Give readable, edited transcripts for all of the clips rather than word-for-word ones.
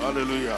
Alléluia.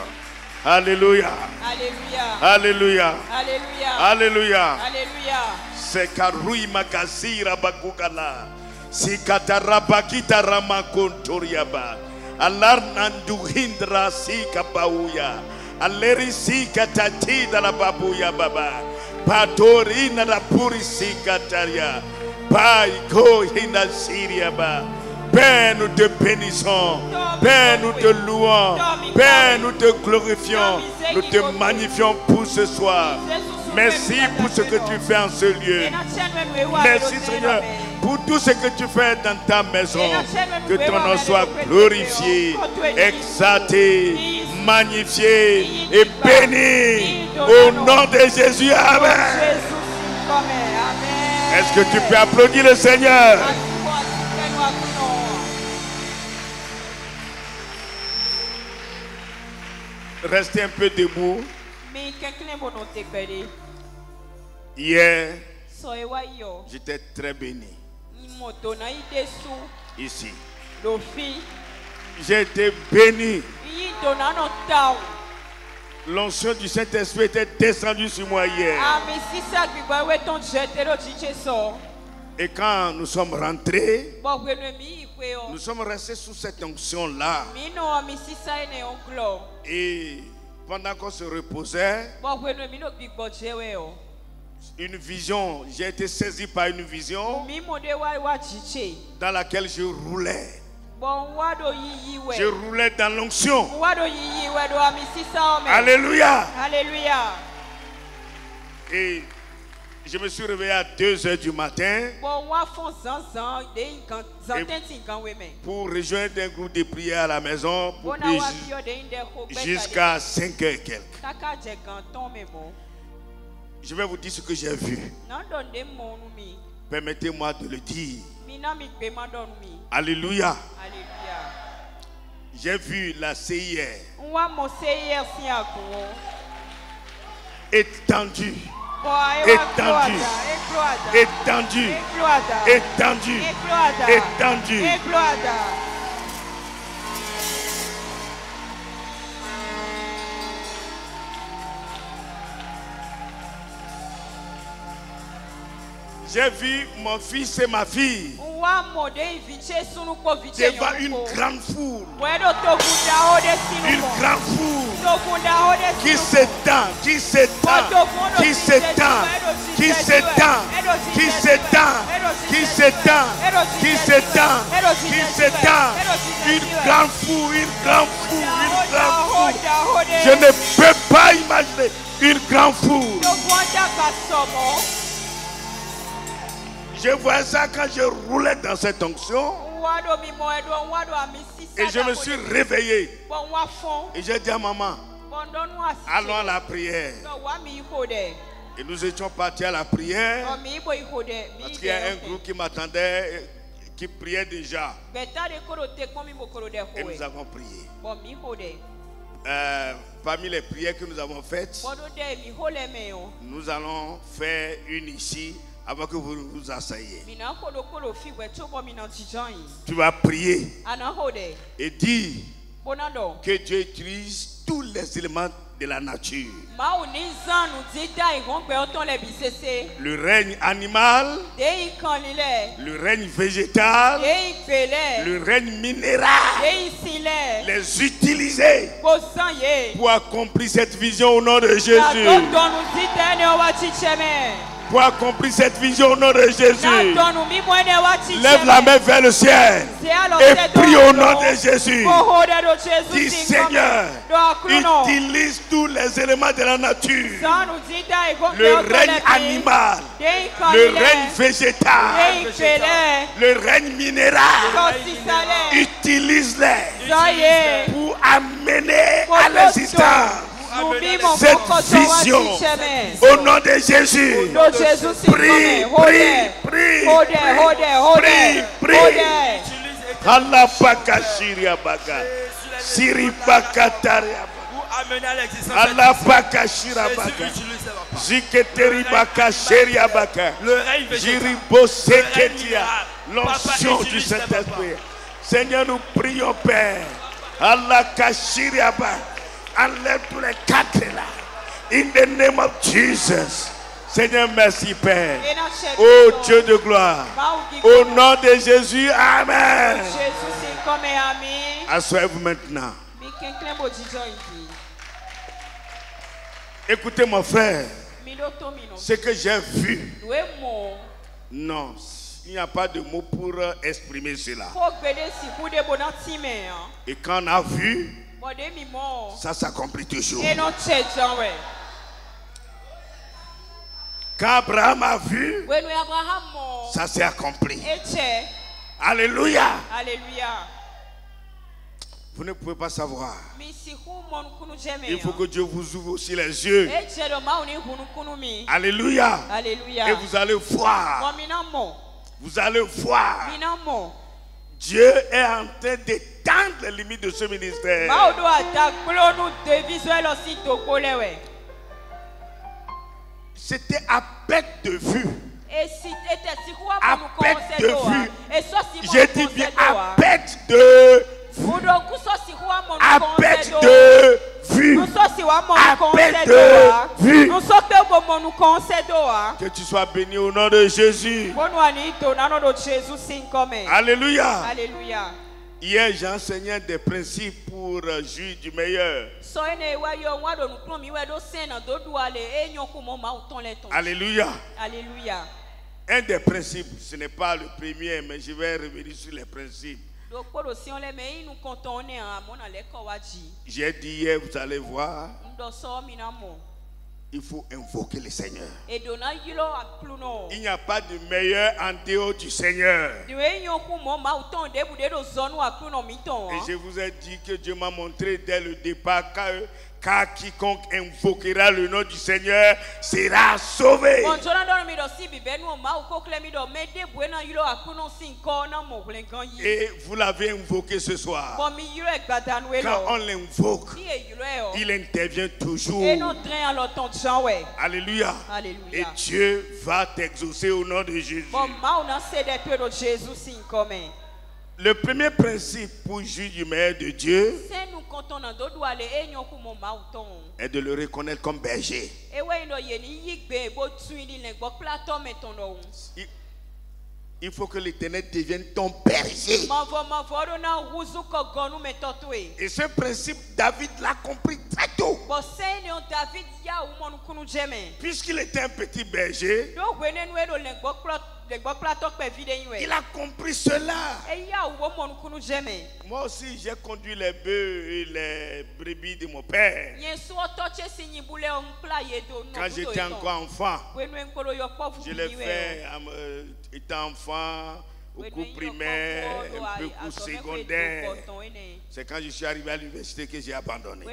Alléluia. Alléluia. Alléluia. Alléluia. Alléluia. Alléluia. C'est Karui Makasira Bakukala. Si Katarabakita Ramakontoriaba. Alar Nanduhindra si Kapauya. Aleri si Katati da la Babuya Baba. Patorina da Puri si Kataria. Paiko Hinda Syriaba. Père, nous te bénissons. Père, nous te louons. Père, nous te glorifions. Nous te magnifions pour ce soir. Merci pour ce que tu fais en ce lieu. Merci Seigneur pour tout ce que tu fais dans ta maison. Que ton nom soit glorifié, exalté, magnifié et béni. Au nom de Jésus. Amen. Est-ce que tu peux applaudir le Seigneur? Restez un peu debout. Hier, j'étais très béni. Ici. J'ai été béni. L'onction du Saint-Esprit était descendue sur moi hier. Et quand nous sommes rentrés, nous sommes restés sous cette onction-là. Et pendant qu'on se reposait, une vision, j'ai été saisi par une vision dans laquelle je roulais. Je roulais dans l'onction. Alléluia. Alléluia. Et je me suis réveillé à 2h du matin pour rejoindre un groupe de prière à la maison jusqu'à 5h et quelques. Je vais vous dire ce que j'ai vu. Permettez-moi de le dire. Alléluia. J'ai vu la CIR étendue. Étendu, étendu, étendu, étendu. J'ai vu mon fils et ma fille devant une grande foule. Une grande foule qui s'étend, qui s'étend, qui s'étend, qui s'étend, qui s'étend, qui s'étend, qui s'étend, qui s'étend. Une grande foule, une grande foule, une grande foule. Je ne peux pas imaginer une grande foule. Je vois ça quand je roulais dans cette onction. Et je me suis réveillé. Et j'ai dit à maman, allons à la prière. Et nous étions partis à la prière. Parce qu'il y a un groupe qui m'attendait, qui priait déjà. Et nous avons prié. Parmi les prières que nous avons faites, nous allons faire une ici. Avant que vous vous asseyez, tu vas prier et dire que Dieu utilise tous les éléments de la nature. Le règne animal, le règne végétal, le règne minéral, les utiliser pour accomplir cette vision au nom de Jésus. Pour accomplir cette vision au nom de Jésus. Lève la main vers le ciel et prie au nom de Jésus. Dis Seigneur, utilise tous les éléments de la nature. Le règne animal, le règne végétal, le règne minéral. Utilise-les pour amener à l'existence cette vision au nom de Jésus. Prie, prie, prie, prie, prie. Alapaka shiriabaka, siribaka tariabaka, alapaka shirabaka, ziketeribaka shiriabaka, jiribo seketia. L'onction du Saint-Esprit. Seigneur, nous prions, Père. Alaka shiriabaka. Enlève tous les cadres là. In the name of Jesus. Seigneur, merci Père. Oh Dieu de gloire. Au nom de Jésus, Amen. Asseyez-vous maintenant. Écoutez mon frère. Ce que j'ai vu. Non, il n'y a pas de mots pour exprimer cela. Et quand on a vu, ça s'accomplit toujours. Quand Abraham a vu, ça s'est accompli. Alléluia. Alléluia. Vous ne pouvez pas savoir. Il faut que Dieu vous ouvre aussi les yeux. Alléluia. Alléluia. Et vous allez voir. Vous allez voir. Dieu est en train d'étendre les limites de ce ministère. C'était à perte de vue. À perte de vue. J'ai dit bien à perte de vue. À perte de vue. À perte de vue. Que tu sois béni au nom de Jésus. Alléluia. Alléluia. Hier, j'ai enseigné des principes pour jouir du meilleur. Alléluia. Alléluia. Un des principes, ce n'est pas le premier, mais je vais revenir sur les principes. J'ai dit hier, vous allez voir, il faut invoquer le Seigneur. Il n'y a pas de meilleur en dehors du Seigneur. Et je vous ai dit que Dieu m'a montré dès le départ car quiconque invoquera le nom du Seigneur sera sauvé. Et vous l'avez invoqué ce soir. Quand on l'invoque, il intervient toujours. Alléluia. Et Dieu va t'exaucer au nom de Jésus. Le premier principe pour jouir du meilleur de Dieu est de le reconnaître comme berger. Il faut que l'Éternel devienne ton berger. Et ce principe, David l'a compris très tôt. Puisqu'il était un petit berger, il a compris cela. Moi aussi, j'ai conduit les bœufs et les brebis de mon père. Quand j'étais encore enfant, je l'ai fait étant enfant, au cours primaire, un peu cours secondaire. C'est quand je suis arrivé à l'université que j'ai abandonné.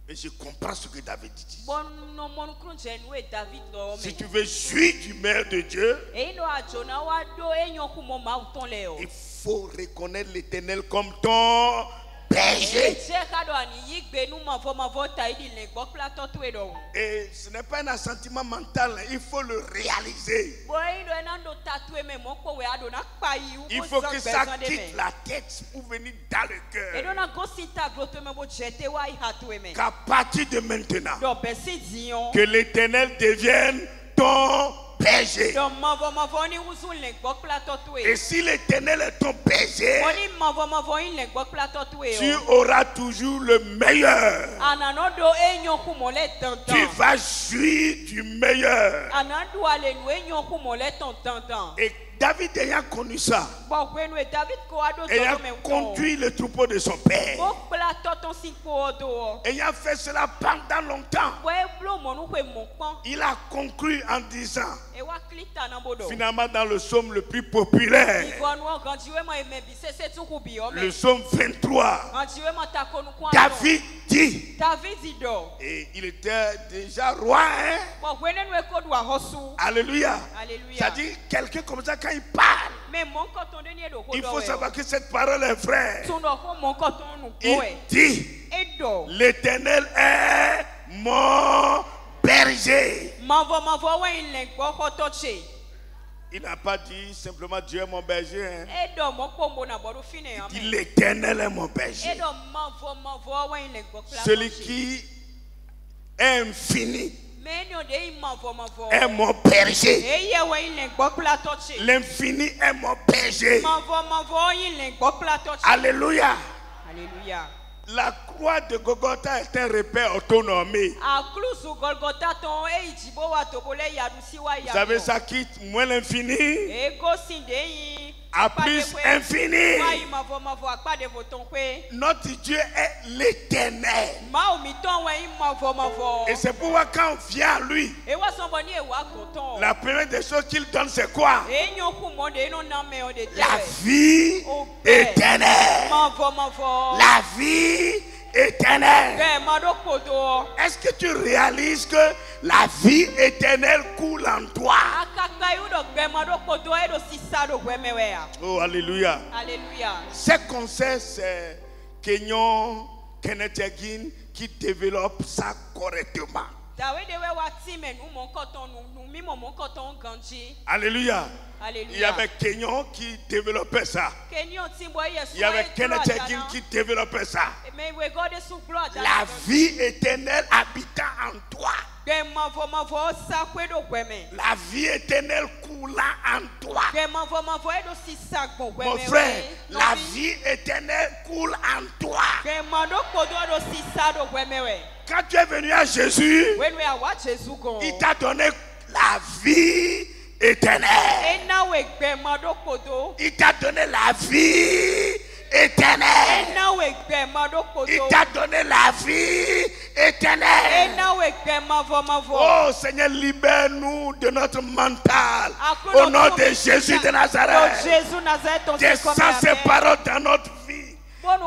Et je comprends ce que David dit. Si tu veux jouir du meilleur de Dieu, il faut reconnaître l'Éternel comme ton berger. Et ce n'est pas un assentiment mental, il faut le réaliser. Il faut que ça quitte la tête pour venir dans le cœur. Qu'à partir de maintenant, que l'Éternel devienne ton berger. Et si l'Éternel est ton berger, tu auras toujours le meilleur. Tu vas jouir du meilleur. Et David ayant connu ça, ayant conduit le troupeau de son père, ayant fait cela pendant longtemps, il a conclu en disant, finalement dans le psaume le plus populaire, le psaume 23, David dit, et il était déjà roi, hein? Alléluia. C'est-à-dire quelqu'un comme ça, quand il parle, il faut savoir que cette parole est vraie. Il dit, l'Éternel est mon berger. Il n'a pas dit simplement Dieu est mon berger. Hein. Edo mo pombo na bodu fine Il amen. dit l'Éternel est mon berger. Edo mavo wa ine gbokla. Celui qui est infini Menyo de mavo. est mon berger. Eye wa ine gbokla toche. L'infini est mon berger. Mavo ine gbokla toche. Alléluia. Alléluia. La croix de Golgotha est un repère autonomé. A klusu Golgotha ton e ijibo wa tobole yadusi wa ya. Vous savez, ça quitte moins l'infini Ego sinde yi. à plus infini. Wa mavo akpade voton kwe. Notre Dieu est l'Éternel. Ma omi ton wa mavo. Et c'est pourquoi quand on vient à lui, E wa sonboni e wa koton. la première des choses qu'il donne, c'est quoi? E nyon ku monde e non na me o de La vie éternelle. Mavo. La vie éternelle. Ke mado kodo. Est-ce que tu réalises que la vie éternelle coule en toi? Akaka yu do ke mado kodo e do sisa do gwemewe ya. Oh, alléluia. Alléluia. Ce conseil, c'est Kenyon Kenneth Hagin qui développe ça correctement. Dawe de we wa timen ou mon coton nous mi mon coton ganji. Alléluia. Alléluia. Il y avait Kenyon qui développait ça. Kenyon timbo yeso. Il y avait Kenneth Hagin qui développait ça. Mais we gode sous gloire. La vie éternelle habitant en toi. Ke mavo sa kwe do gweme. La vie éternelle coulant en toi. Ke mavo e do sisa gbo gweme. Mon frère, la vie éternelle coule en toi. Ke mado kodo do sisa do gweme we. Quand tu es venu à Jésus, When we are watch Jésus go. il t'a donné la vie éternelle. E na we gbe mado kodo. Il t'a donné la vie éternelle. E na we gbe mado kodo. Il t'a donné la vie éternelle. E na we gbe mavo. Oh Seigneur, libère-nous de notre mental. Au nom de Jésus de Nazareth. Jésus Nazareth, on Descends ces paroles dans notre vie,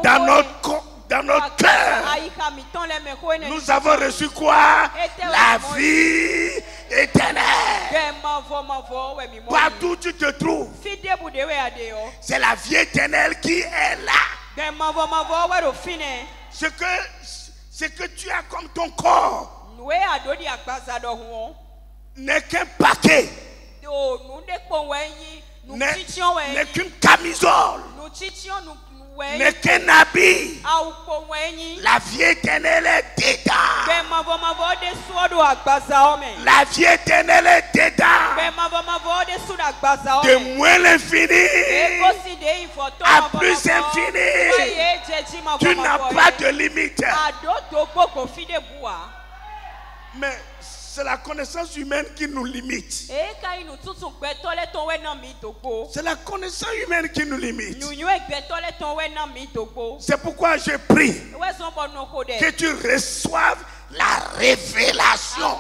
dans notre corps, dans notre cœur. Nous avons reçu quoi? La vie éternelle. Partout où tu te trouves, c'est la vie éternelle qui est là. Ce que tu as comme ton corps n'est qu'un paquet, n'est qu'une camisole, n'est qu'un habit. La vie éternelle est dedans. La vie éternelle est dedans. De moins l'infini à plus infini. Tu n'as pas de limite. Mais c'est la connaissance humaine qui nous limite. C'est la connaissance humaine qui nous limite. C'est pourquoi je prie que tu reçoives la révélation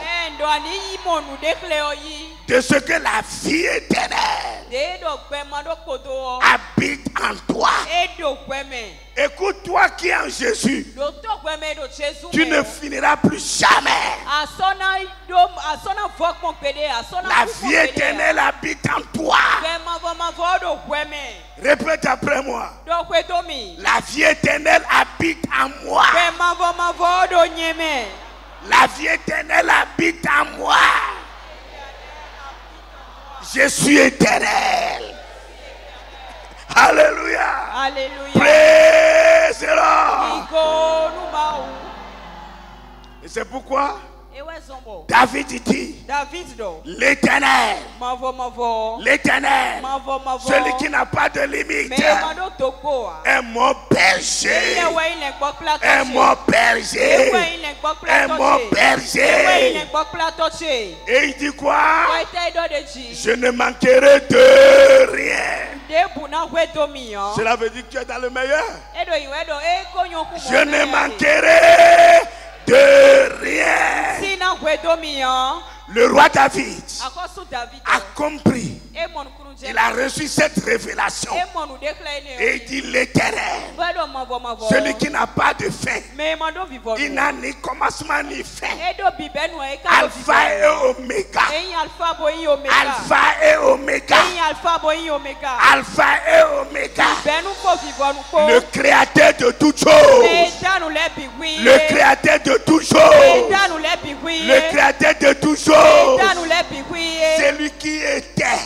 de ce que la vie éternelle habite en toi. Écoute, toi qui es en Jésus, tu ne finiras plus jamais. La vie éternelle habite en toi. Répète après moi. La vie éternelle habite en moi. La vie éternelle habite en moi. Je suis éternel. Alléluia. Alléluia. Praise the Lord. Et c'est pourquoi David dit l'Éternel, l'Éternel, celui qui n'a pas de limite, est mon berger, est mon berger, est mon berger. Et il dit quoi? Je ne manquerai de rien. Cela veut dire que tu es dans le meilleur. Je ne manquerai de rien. Le roi David a compris. Il a reçu cette révélation. Et il dit l'Éternel, celui qui n'a pas de fin. Il n'a ni commencement ni fin. Alpha et Oméga. Alpha et Oméga. Alpha et Oméga. Le créateur de toutes choses. Le créateur de toutes choses. Le créateur de toutes choses. C'est lui qui était.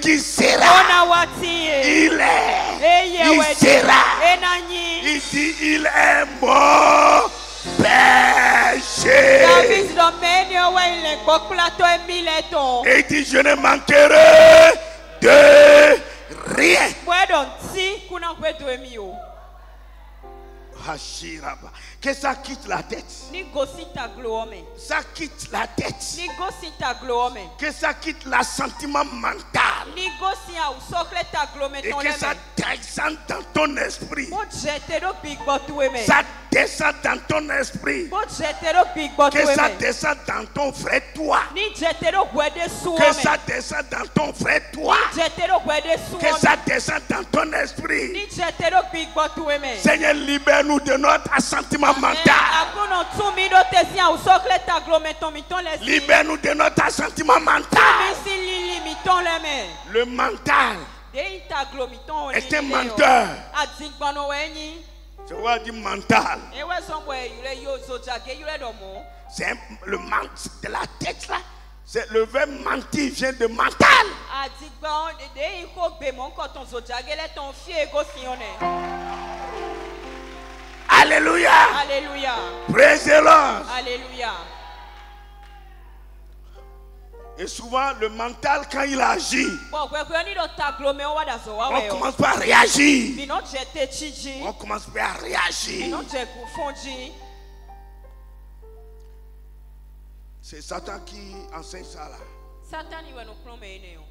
qui sera, Ona watie. il est, Eye il wedi. sera. Enanyi. Il dit, il est mon péché. David domeni owe ile gbokulato emileton. Et il dit, je ne manquerai de rien. Bwedo nti kuna kwedo emi o. Hashiraba. Que ça quitte la tête. Ni gosi ta glome. Ça quitte la tête. Ni gosi ta glome. Que ça quitte le sentiment mental. Ni gosi a usokle ta glome Et ton que ça leme. descende dans ton esprit. Mo jete do big botu eme. Ça descend dans ton esprit. Mo jete do big botu Que ça eme. descende dans ton frère toi. Ni jete do gwede su Que ome. ça descende dans ton frère toi. Ni jete do gwede su Que ome. ça descende dans ton esprit. Ni jete do big botu eme. Seigneur, libère-nous de notre assentiment mental. Akono tumi do tesi a usokle ta glome ton mi ton lesi. Libère-nous de notre assentiment Mi mental. si lili mi ton leme. Le mental De ta glome ton oni. est un menteur. Adzigbano wenyi. Je vois dire mental. Ewe sombo e yure yo zojage yure do mo. C'est le mental de la tête là. C'est le verbe mentir vient de mental. Adigban de iko gbe mo nkan ton zojage le ton fi ego sione. Alléluia. Alléluia. Praise the Lord. Alléluia. Et souvent le mental quand il agit, Bon kwe ni do ta glome o wada zo wa on we o. commence par réagir. Bi no jete chiji. On commence par Bi réagir. no je ku fonji. C'est Satan qui enseigne ça là. Satan iwe no klome ene o.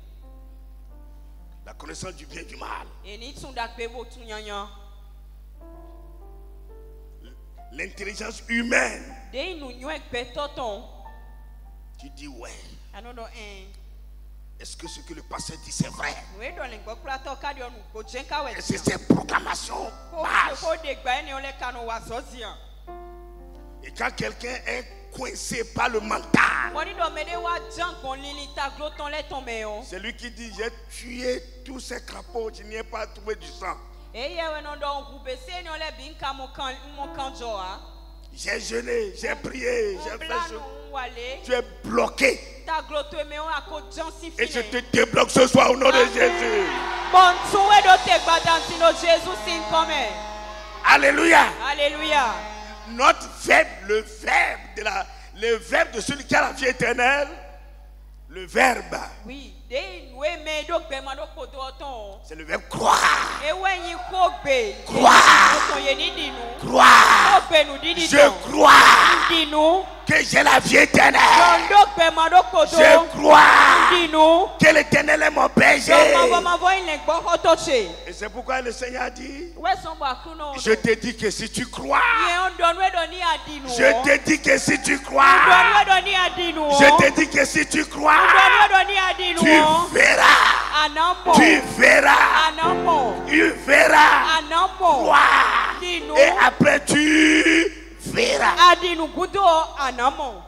La connaissance du bien et du mal. Eni tunda pe bo tunyanya. L'intelligence humaine. De inu nyu egbe toton. Tu dis ouais. Anodo Est-ce que ce que le pasteur dit c'est vrai? we do le gbo plato ka di onu ko jenka we. Est-ce que ces proclamations marchent? Ko de gba eni ole kanu wa sozian. Et quand quelqu'un est coincé par le mental, Woni do mede wa jan kon lili ta gloton le ton me o. c'est lui qui dit j'ai tué tous ces crapauds, je n'y ai pas trouvé du sang. Eye we no do hube se ni ole bi nka mo kan jo a. J'ai jeûné, j'ai prié, j'ai fait Planu ce. wale Tu es bloqué. ta gloto me o ako jan si Et je fine. te débloque ce soir au nom de Jésus. Bon tu we do te gbadanti no Jesus sin come. Alléluia. Alléluia. Notre verbe, le verbe de celui qui a la vie éternelle, le verbe, Oui, de we me do gbe ma do kodo oton. c'est le verbe croire. Ewe yin ko gbe. Croire. Ko ye ni dinu. Croire. Ko gbe nu didi Je ton. crois Dinu. que j'ai la vie éternelle. Don do gbe ma do kodo. Je crois Dinu. que l'éternel est mon berger. Don ma vo ile gbo otoche. Et c'est pourquoi le Seigneur a dit, We son bo akuno. je te dis que si tu crois, Ye on don we do ni adinu. je te dis que si tu Don crois, we do ni adinu. je te dis que si tu Don crois, we do ni adinu. tu verras, Anamo. tu verras, Anamo. tu verras, Anamo. croire. Dinu. Et après tu verras. Adinu gudo anamo.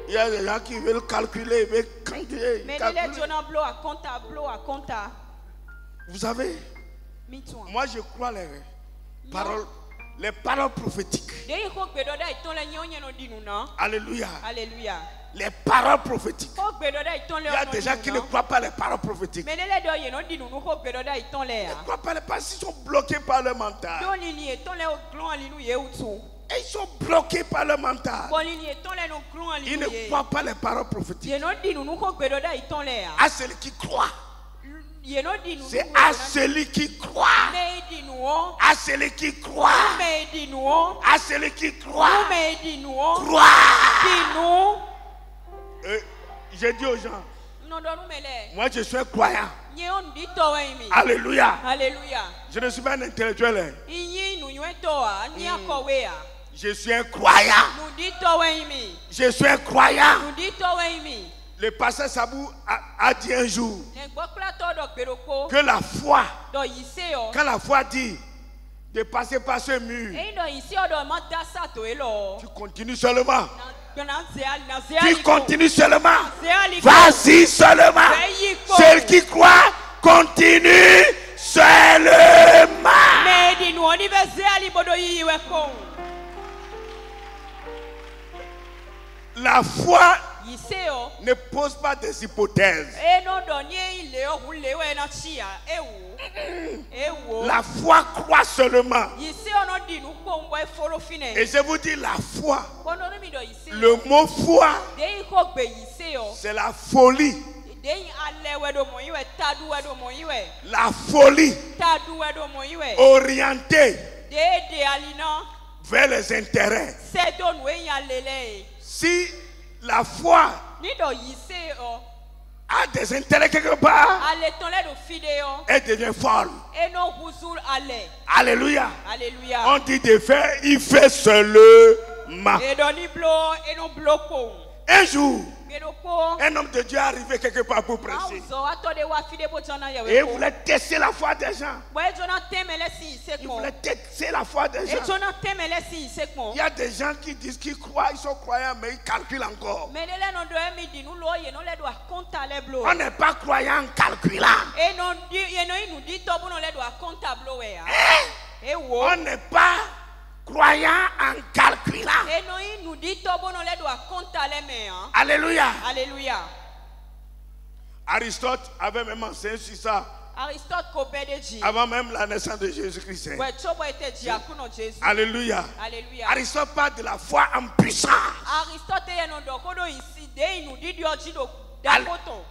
Il y a des gens qui veulent calculer, veulent calculer. Mais calculer. les journaux blow à compta. Vous savez, Mitouan. moi je crois les paroles prophétiques. Dei ko gbedo da iton le nyonye no dinu na. Alléluia. Alléluia. Les paroles prophétiques. Ko gbedo da iton le. Il y a des gens qui ne croient pas les paroles prophétiques. Mais les do ye no dinu no ko gbedo da iton le Ils ya. ne croient pas les paroles, ils sont bloqués par le mental. Don lili eton le glon linu ye utu. Et ils sont bloqués par le mental. Ko lili eton le no glon Ils linu ne ye. croient pas les paroles prophétiques. Ye no dinu no ko gbedo da iton le ya. À celui qui croit. Ye no dinu. C'est à celui qui croit. Me dinu o. À celui qui croit. Me dinu o. À celui qui croit. Me dinu o. Croire. Dinu. J'ai dit aux gens, Non do nu mele. moi je suis un croyant. Nye on di to wen mi. Alléluia. Alléluia. Je ne suis pas un intellectuel. Hein. Iyi nu ywe to a ni akowe a. Je suis un croyant. Nu di to wen mi. Je suis un croyant. Nu di to wen mi. Le pasteur Sabou a dit un jour Ne gbo plato do gberoko que la foi, do yise o. quand la foi dit de passer par ce mur, Eyin do yise o do ma da sato e lo. tu continues seulement. Na ze Tu continues seulement. Ze ali. Vas-y seulement. Ceux qui croient continue seulement. Me di nu oni be ze ali bodo yi we ko. La foi Yise o. ne pose pas des hypothèses. E no La foi croit seulement. Et je vous dis la foi. Le mot foi, c'est la folie. La folie orientée vers les intérêts. Si la foi a des intérêts quelque part, elle devient folle. Alléluia. On dit de faire, il fait seulement. Un jour, un homme de Dieu est arrivé quelque part pour prêcher. Et il voulait tester la foi des gens. Il voulait tester la foi des gens. Il y a des gens qui disent qu'ils croient, ils sont croyants, mais ils calculent encore. On n'est pas croyant en calculant. On n'est pas croyant en calculant. Alléluia. Alléluia. Aristote avait même enseigné sur ça avant même la naissance de Jésus-Christ. Alléluia. Alléluia. Aristote parle de la foi en puissance.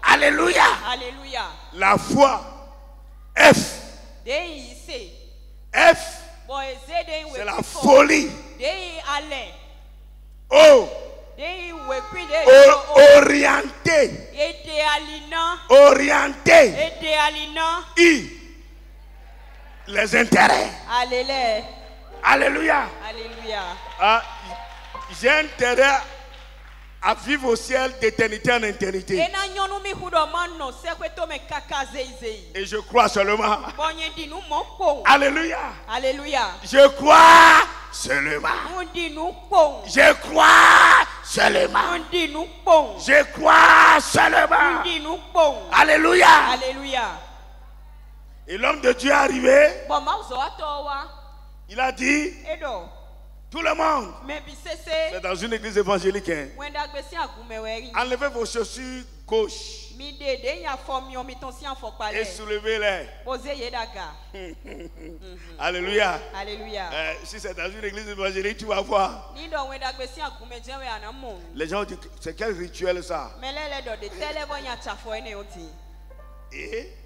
Alléluia. Alléluia. La foi F. F, c'est la folie. O, orienté. Orienté. I, les intérêts. Alléluia. Alléluia. Ah, j'ai intérêt à vivre au ciel d'éternité en éternité. Et je crois seulement. Alléluia. Alléluia. Je crois seulement. Je crois seulement. Je crois seulement. Alléluia. Alléluia. Et l'homme de Dieu est arrivé. Il a dit, tout le monde, c'est dans une église évangélique, hein, enlevez vos chaussures gauches et soulevez-les. Alléluia. Alléluia. Si c'est dans une église évangélique, tu vas voir. Les gens disent, c'est quel rituel ça? Et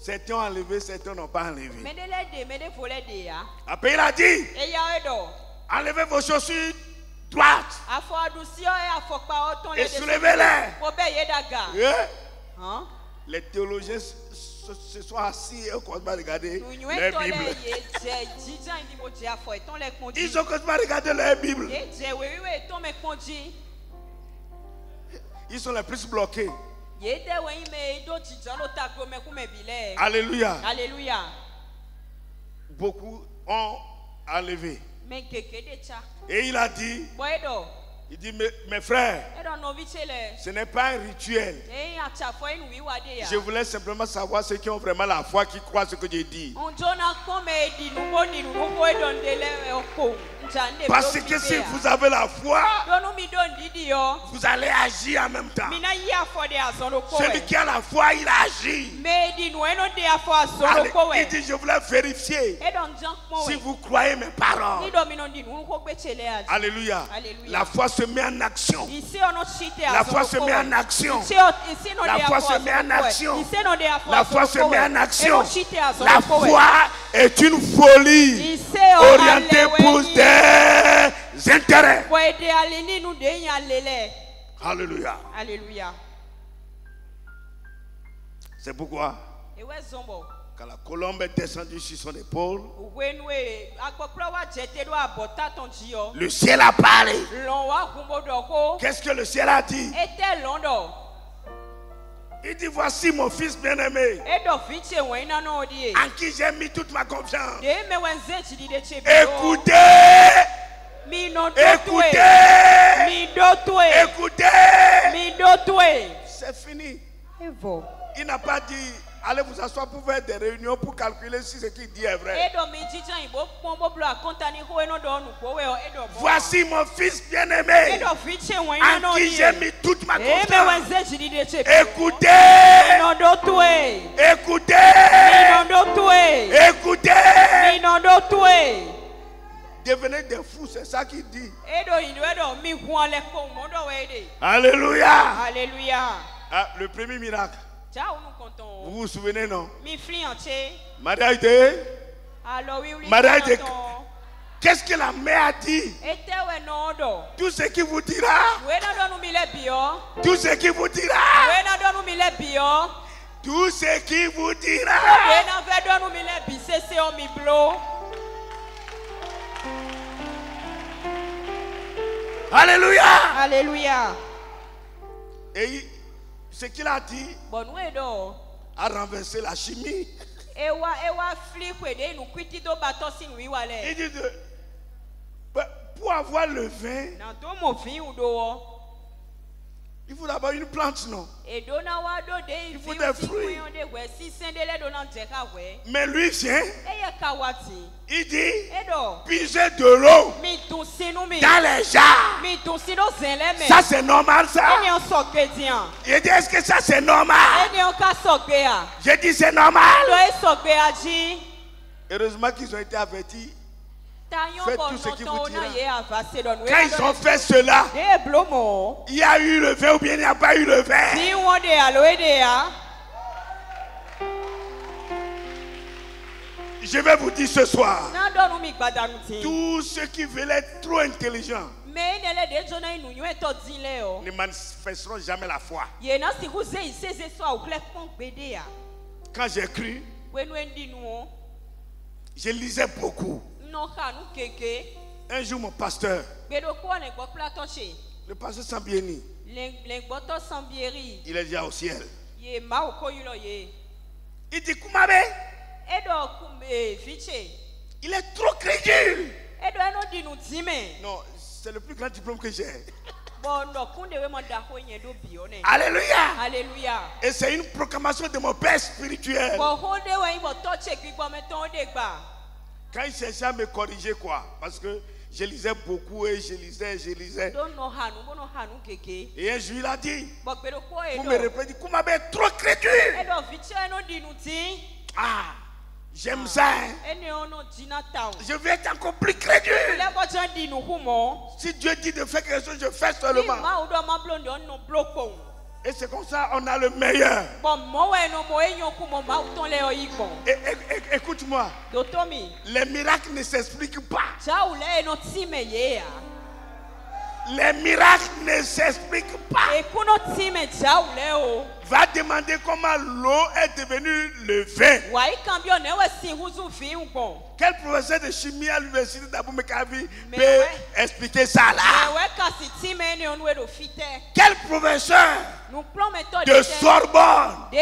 certains ont enlevé, certains n'ont pas enlevé. Après il a dit, enlevez vos chaussures droites et soulevez-les. Les théologiens se sont assis et ont commencé à regarder leur Bible. Ils ont commencé à regarder leur Bible. Ils sont les plus bloqués. Alléluia. Alléluia. Beaucoup ont enlevé. Et il a dit, il dit, mes frères, ce n'est pas un rituel. Je voulais simplement savoir ceux qui ont vraiment la foi, qui croient ce que j'ai dit. Parce que si vous avez la foi, vous allez agir en même temps. Celui qui a la foi, il agit. Il dit, je voulais vérifier si vous croyez mes paroles. Alléluia. La foi se met en action. La foi se met en action. La foi se met en action. La foi se met en action. La foi est une folie orientée pour des intérêts. Alléluia. Alléluia. C'est pourquoi quand la colombe est descendue sur son épaule, le ciel a parlé. Qu'est-ce que le ciel a dit? Il dit, voici mon fils bien-aimé, en qui j'ai mis toute ma confiance. Écoutez, écoutez, écoutez. C'est fini. Il n'a pas dit allez vous asseoir pour faire des réunions pour calculer si ce qu'il dit est vrai. Voici mon fils bien-aimé en qui j'ai mis toute ma confiance. Écoutez, écoutez, écoutez. Devenez des fous, c'est ça qu'il dit. Alléluia. Alléluia. Ah, le premier miracle. Vous vous souvenez, non? Mariage de... Qu'est-ce que la mère a dit? Tout ce qui vous dira. Tout ce qui vous dira. Tout ce qui vous dira. Alléluia. Alléluia. Et ce qu'il a dit a renversé la chimie. Il dit pour avoir le vin, il faut d'abord une plante, non? Il faut des fruits. Mais lui vient, il dit, puisez de l'eau dans les jarres. Ça c'est normal ça? Il dit, est-ce que ça c'est normal? J'ai dit c'est normal. Heureusement qu'ils ont été avertis. Faites tout ce qu'il vous dira. Quand ils ont fait cela, il y a eu le vin ou bien il n'y a pas eu le vin. Je vais vous dire ce soir, tous ceux qui veulent être trop intelligents ne manifesteront jamais la foi. Quand j'ai cru, je lisais beaucoup. Un jour, mon pasteur, le pasteur Sambieni, il est déjà au ciel. Il dit, Koumabe, il est trop crédule. Non, c'est le plus grand diplôme que j'ai. Alléluia. Alléluia. Et c'est une proclamation de mon père spirituel. Quand il cherchait à me corriger quoi, parce que je lisais beaucoup et je lisais. Et un jour il a dit, pour me répéter, vous m'avez trop crédule. Ah, j'aime ça. Je vais être encore plus crédule. Si Dieu dit de faire quelque chose, je fais seulement. Et c'est comme ça on a le meilleur. Écoute-moi. Les miracles ne s'expliquent pas. Les miracles ne s'expliquent pas. Va demander comment l'eau est devenue le vin. Quel professeur de chimie à l'université d'Abou-Mekavi peut expliquer ça là? Quel professeur de Sorbonne, de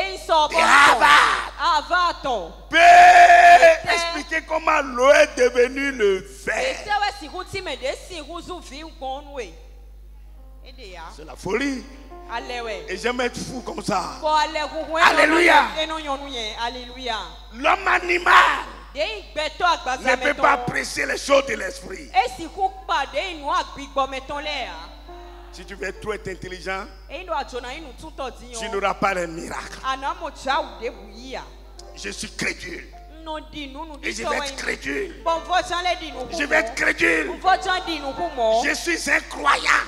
Harvard peut expliquer comment l'eau est devenue le vin? C'est la folie. Et j'aime être fou comme ça. Alléluia. L'homme animal ne peut pas apprécier les choses de l'esprit. Si tu veux trop être intelligent, tu n'auras pas les miracles. Je suis crédule. Et je vais être crédule. Je vais être crédule. Je suis incroyant.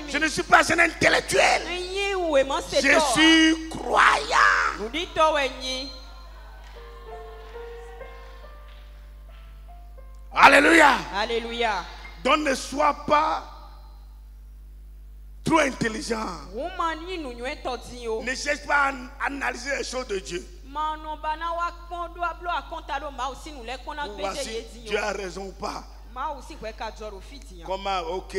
Je ne suis pas un intellectuel. Je suis croyant. Alléluia. Alléluia. Donc ne sois pas trop intelligent. Ne cherche pas à analyser les choses de Dieu. Voici, Dieu a raison ou pas. Comment, ok.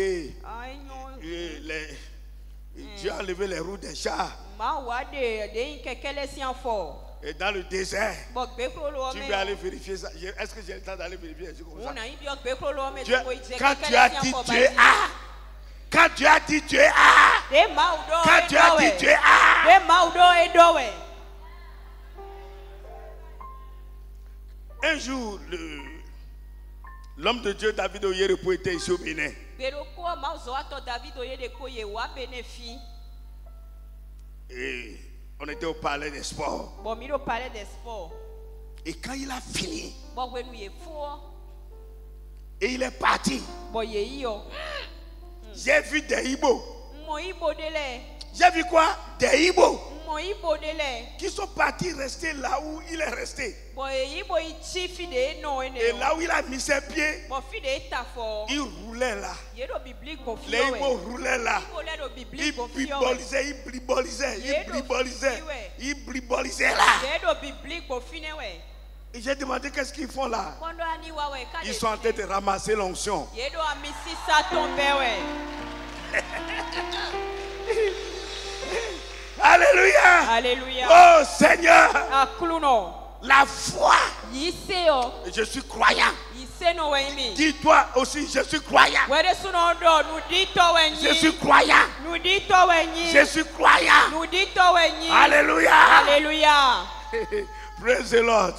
Dieu a levé les roues des chars. Et dans le désert, tu veux aller vérifier ça. Est-ce que j'ai le temps d'aller vérifier ça? Quand tu as dit Dieu a, quand tu as dit Dieu a, quand tu as dit Dieu a, Un jour, l'homme de Dieu David Oyerepo était ici au Bénin. Et on était au palais des sports. Et quand il a fini, et il est parti, j'ai vu des Ibo. J'ai vu quoi? Des Ibo qui sont partis rester là où il est resté. Et là où il a mis ses pieds, il roulait là. Les Ibo roulaient là. Il bribolisaient là. Et j'ai demandé qu'est-ce qu'ils font là. Ils sont en train de ramasser l'onction. Alléluia. Alléluia. Oh Seigneur. La foi. Je Je suis croyant. Dis-toi aussi, je suis croyant. Je suis croyant. Je suis croyant. Alléluia. Alléluia. Praise the Lord.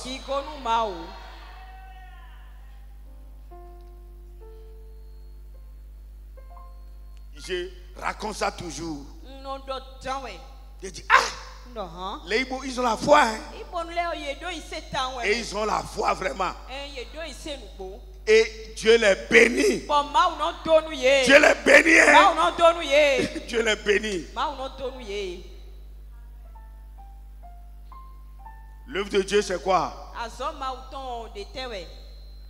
Je raconte ça toujours. Je dis, les Ibo, ils ont la foi. Hein? Et ils ont la foi vraiment. Et Dieu les bénit. Dieu les bénit. Hein? Dieu les bénit. L'œuvre de Dieu, c'est quoi?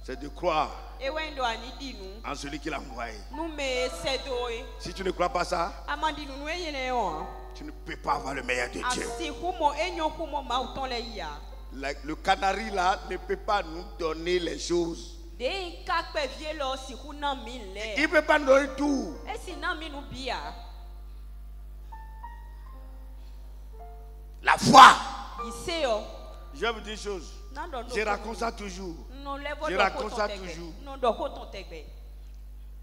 C'est de croire en celui qui l'a envoyé. Si tu ne crois pas ça, tu ne peux pas avoir le meilleur de Dieu. Le canari là ne peut pas nous donner les choses. Il ne peut pas nous donner tout. La foi. Je vais vous dire une chose. Je raconte ça toujours. Je raconte ça toujours.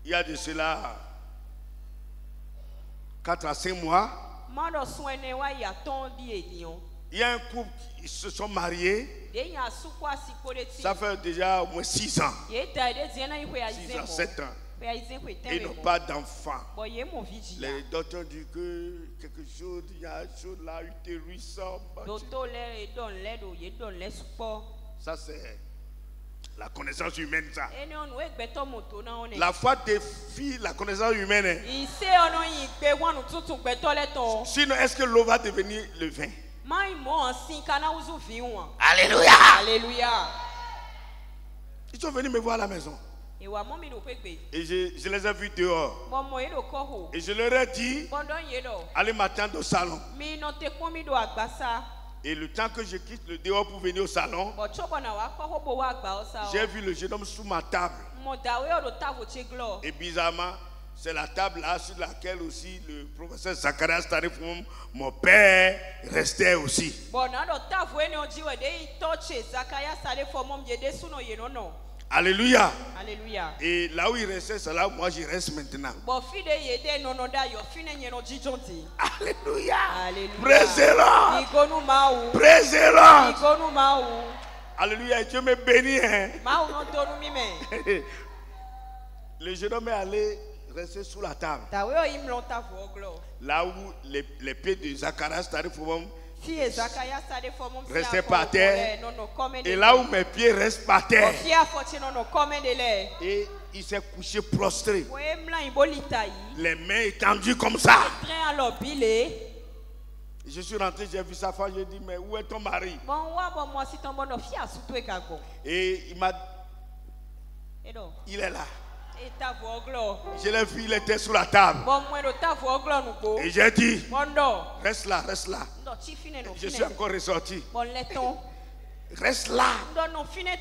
Il y a de cela 4 à 5 mois. Il y a un couple qui se sont mariés. Ça fait déjà au moins 6 ans. 6 ans, 7 ans. Ils n'ont pas d'enfants. Les docteurs disent que quelque chose, il y a une chose là, utérus. Ça c'est la connaissance humaine ça. La foi défie la connaissance humaine. Hein. Sinon, est-ce que l'eau va devenir le vin? Alléluia. Alléluia. Ils sont venus me voir à la maison. Et je les ai vus dehors. Et je leur ai dit, allez m'attendre au salon. Et le temps que je quitte le dehors pour venir au salon, j'ai vu le jeune homme sous ma table. Et bizarrement, c'est la table là sur laquelle aussi le professeur Zacharias Tarifum, mon père, restait aussi. Alléluia. Alléluia. Et là où il restait, c'est là où moi j'y reste maintenant. Alléluia. Praise the Lord. Praise the Lord. Alléluia. Dieu me bénit. Hein? Le jeune homme est allé rester sous la table. Là où les pieds de Zacharias Tarifum restaient par terre. Et là où mes pieds restent par terre. Et il s'est couché prostré. Les mains étendues comme ça. Je suis rentré, j'ai vu sa femme, j'ai dit, mais où est ton mari? Et il m'a dit, il est là. Je l'ai vu, il était sur la table. Et j'ai dit, reste là, reste là. Je suis encore ressorti. Reste là.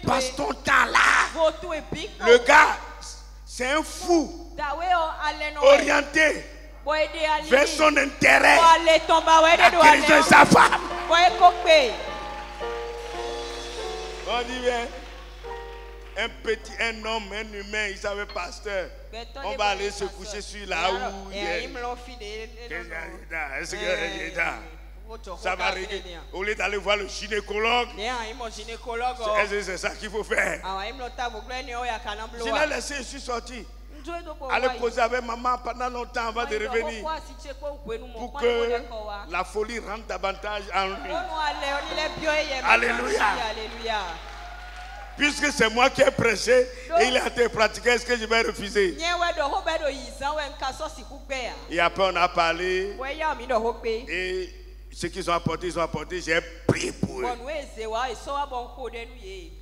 Passe ton temps là. Le gars, c'est un fou. Orienté vers son intérêt. La guérison de sa femme. On dit bien. Un homme, un humain, il savait pasteur. On va aller se coucher sur là où il est. Est-ce que Ça va régler. Au lieu d'aller voir le gynécologue, c'est ça qu'il faut faire. Je l'ai laissé, je suis sorti. Aller causer avec maman pendant longtemps avant de revenir. Pour que la folie rentre davantage en lui. Alléluia. Puisque c'est moi qui ai prêché et il a été pratiqué, est-ce que je vais refuser? Et après on a parlé. Et ce qu'ils ont apporté, j'ai prié pour eux.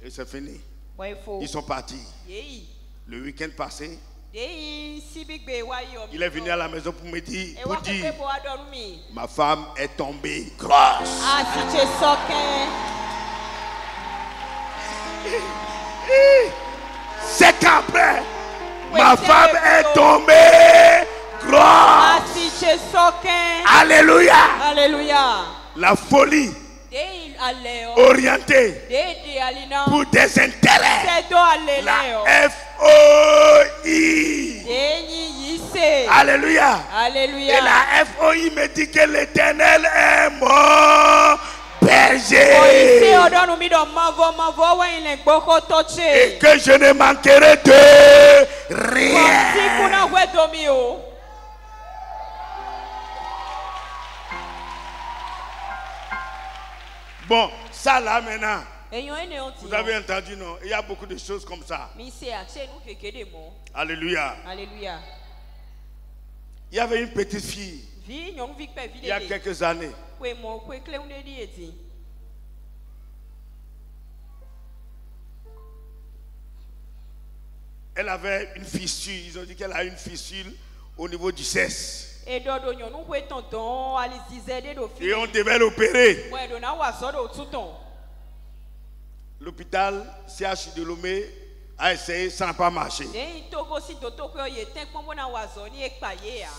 Et c'est fini. Ils sont partis. Le week-end passé, il est venu à la maison pour me dire, ma femme est tombée grosse. C'est qu'après, ma femme est tombée grosse. Alléluia. Alléluia. La folie orientée pour des intérêts. La FOI. Alléluia. Alléluia. Et la FOI me dit que l'Éternel est mon berger. Et que je ne manquerai de rien. Bon, ça là maintenant, vous avez entendu, non? Il y a beaucoup de choses comme ça. Alléluia. Alléluia. Il y avait une petite fille, il y a quelques années. Elle avait une fissure, ils ont dit qu'elle a une fissure au niveau du cesse. Et on devait l'opérer. L'hôpital CH de Lomé a essayé, ça n'a pas marché.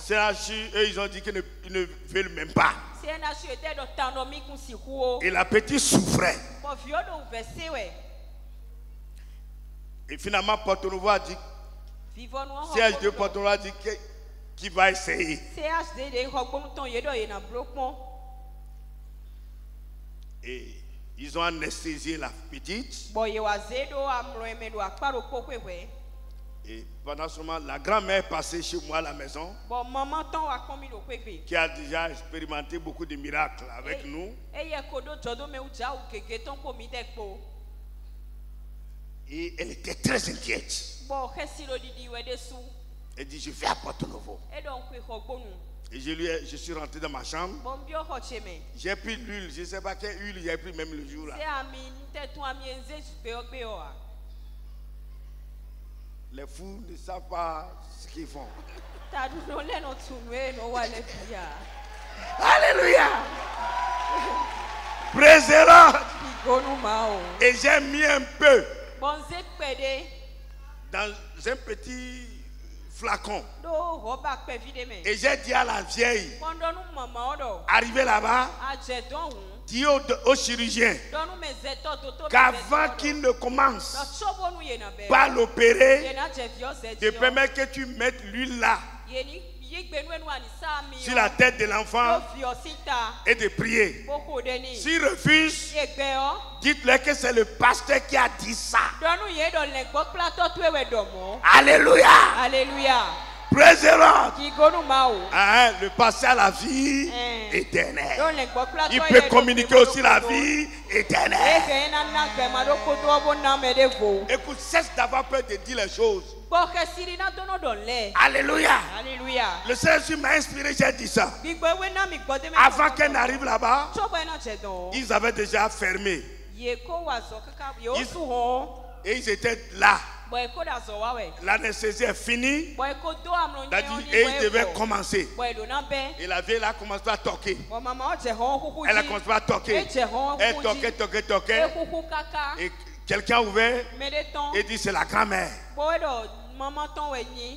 CH, eux, ils ont dit qu'ils ne veulent même pas. Et la petite souffrait. Et finalement, Porto Novo a dit, CH de Porto Novo a dit qu'il va essayer. Et ils ont anesthésié la petite. Et pendant ce moment, la grand-mère est passée chez moi à la maison, qui a déjà expérimenté beaucoup de miracles avec nous. Et elle était très inquiète. Elle dit, je vais à Porto Novo. Et je suis rentré dans ma chambre. J'ai pris l'huile, je ne sais pas quelle huile j'ai pris même le jour là. Les fous ne savent pas ce qu'ils font. Alléluia. Praise the Lord. Et j'ai mis un peu dans un petit flacon. Et j'ai dit à la vieille, arrivé là-bas, dis au chirurgien qu'avant qu'il ne commence par l'opérer, de permettre que tu mettes l'huile là sur la tête de l'enfant et de prier. S'il refuse, dites-le que c'est le pasteur qui a dit ça. Alléluia. Alléluia. Praise the Lord. Le pasteur a la vie éternelle. Il peut communiquer aussi la vie éternelle. Écoute, cesse d'avoir peur de dire les choses. Alléluia. Alléluia. Le Seigneur m'a inspiré, j'ai dit ça. Avant qu'elle n'arrive là-bas, ils avaient déjà fermé. Et ils étaient là. L'anesthésie est finie. Et ils devaient commencer. Et la vieille a commencé à toquer. Elle a commencé à toquer. Elle toquait. Et quelqu'un a ouvert et dit c'est la grand-mère.